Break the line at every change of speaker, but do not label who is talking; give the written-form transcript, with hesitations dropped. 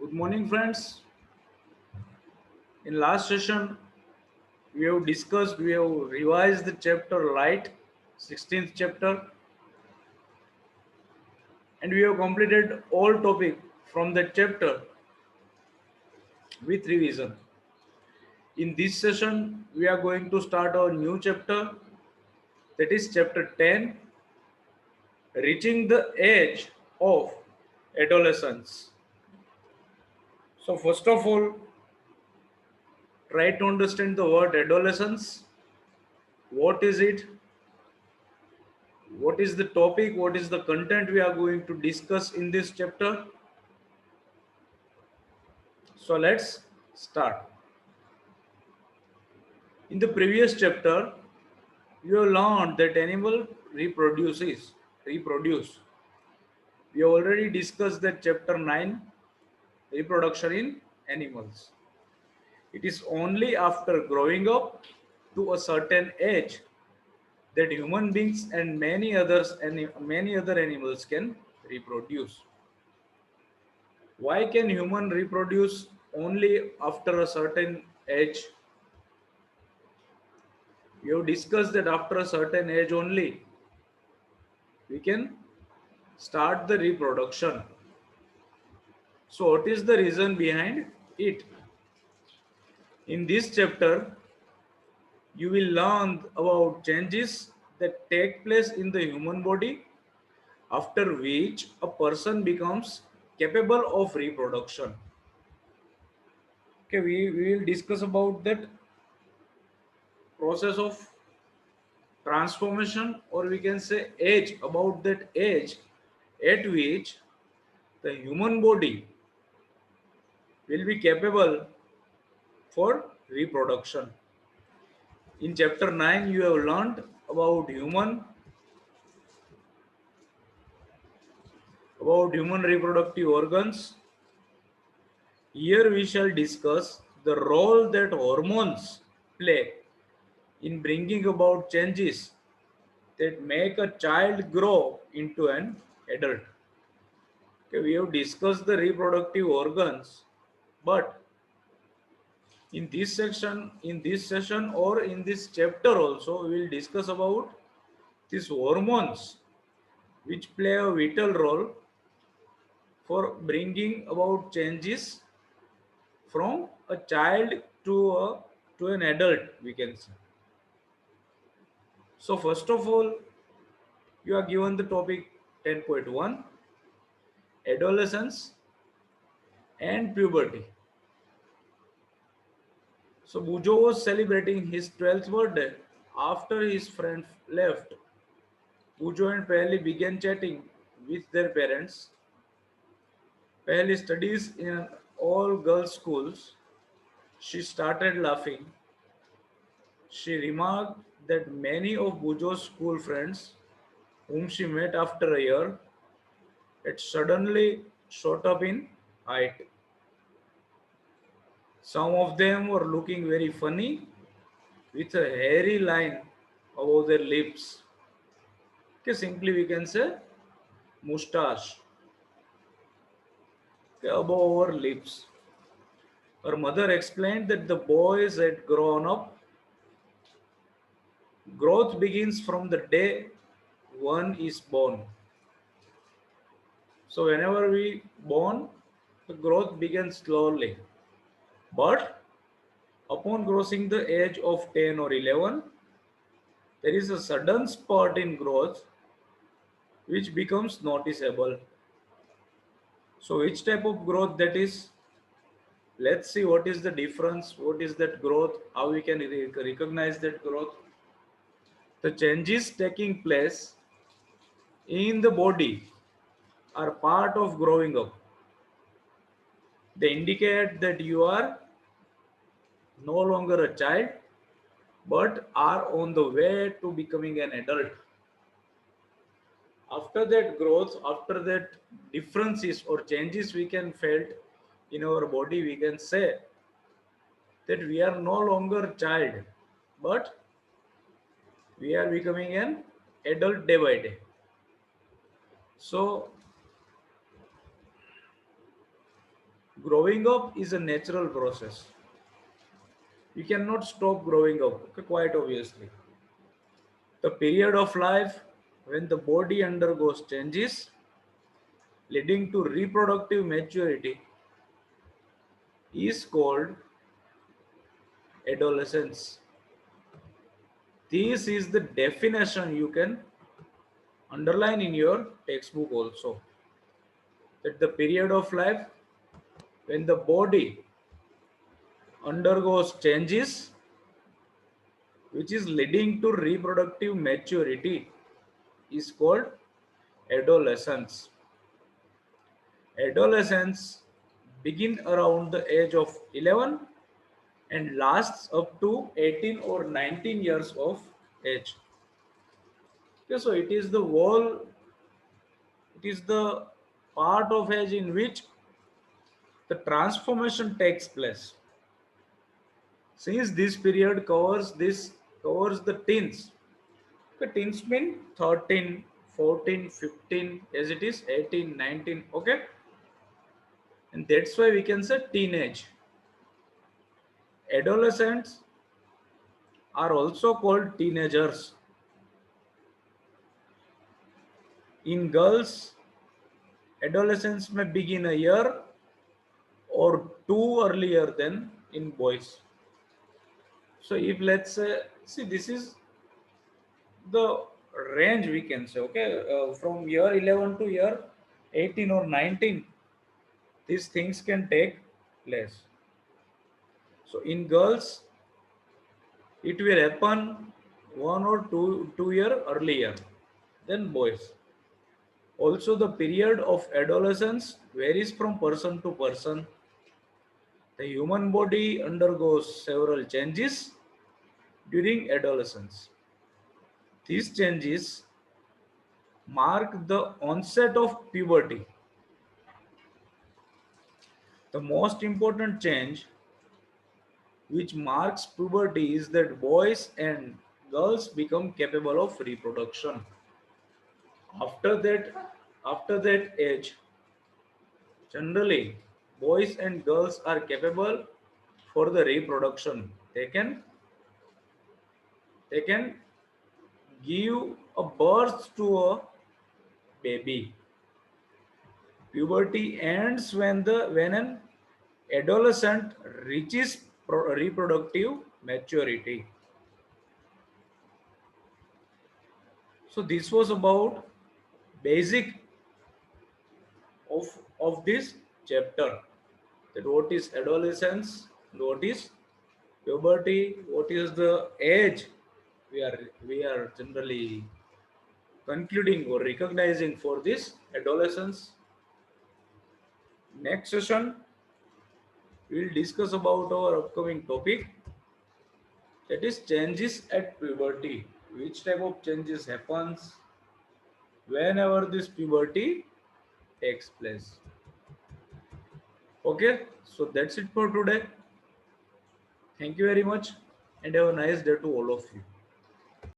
Good morning, friends. In last session, we have revised the chapter Light, 16th chapter, and we have completed all topic from that chapter with revision. In this session, we are going to start our new chapter, that is chapter 10, Reaching the Age of Adolescence. So, first of all, try to understand the word adolescence. What is it? What is the topic? What is the content we are going to discuss in this chapter? So let's start. In the previous chapter, you have learned that animal reproduce. We have already discussed that chapter 9, reproduction in animals. It is only after growing up to a certain age that human beings and many other animals can reproduce. Why can human reproduce only after a certain age? We have discussed that after a certain age only we can start the reproduction. So what is the reason behind it? In this chapter, you will learn about changes that take place in the human body after which a person becomes capable of reproduction. Okay, we will discuss about that process of transformation, or we can say age, about that age at which the human body will be capable for reproduction. In chapter 9 you have learned about human reproductive organs. Here we shall discuss the role that hormones play in bringing about changes that make a child grow into an adult. Okay, we have discussed the reproductive organs, but in this session, or in this chapter also, we will discuss about these hormones, which play a vital role for bringing about changes from a child to an adult, we can say. So first of all, you are given the topic 10.1, adolescence and puberty. So Bujo was celebrating his 12th birthday. After his friend left, Bujo and Paheli began chatting with their parents. Paheli studies in an all girls schools. She started laughing. She remarked that many of Bujo's school friends, whom she met after a year, had suddenly shot up in height. Some of them were looking very funny with a hairy line above their lips. Okay, simply we can say mustache, okay, above our lips. Her mother explained that the boys had grown up. Growth begins from the day one is born. So whenever we born, the growth begins slowly. But upon crossing the age of 10 or 11, there is a sudden spurt in growth which becomes noticeable. So which type of growth that is? Let's see what is the difference, what is that growth, how we can recognize that growth. The changes taking place in the body are part of growing up. They indicate that you are no longer a child but are on the way to becoming an adult. After that growth, after that differences or changes we can felt in our body, we can say that we are no longer child but we are becoming an adult day by day. So growing up is a natural process. You cannot stop growing up, okay, quite obviously. The period of life when the body undergoes changes leading to reproductive maturity is called adolescence. This is the definition you can underline in your textbook also. That the period of life when the body undergoes changes which is leading to reproductive maturity is called adolescence. Adolescence begin around the age of 11 and lasts up to 18 or 19 years of age. Okay, so it is the part of age in which the transformation takes place. Since this period covers the teens. Okay, teens mean 13, 14, 15, as it is 18, 19. Okay, and that's why we can say teenage. Adolescents are also called teenagers. In girls, adolescence may begin a year or two earlier than in boys. So if let's say, see, this is the range we can say, okay, from year 11 to year 18 or 19, these things can take place. So in girls, it will happen 1 or 2 year earlier than boys. Also, the period of adolescence varies from person to person. The human body undergoes several changes during adolescence. These changes mark the onset of puberty. The most important change which marks puberty is that boys and girls become capable of reproduction. After after that age, generally, boys and girls are capable for the reproduction. They can give a birth to a baby. Puberty ends when an adolescent reaches reproductive maturity. So this was about basic of this chapter. That what is adolescence, what is puberty, what is the age we are generally concluding or recognizing for this adolescence. Next session we will discuss about our upcoming topic, that is changes at puberty. Which type of changes happens whenever this puberty takes place. Okay, so that's it for today. Thank you very much and have a nice day to all of you.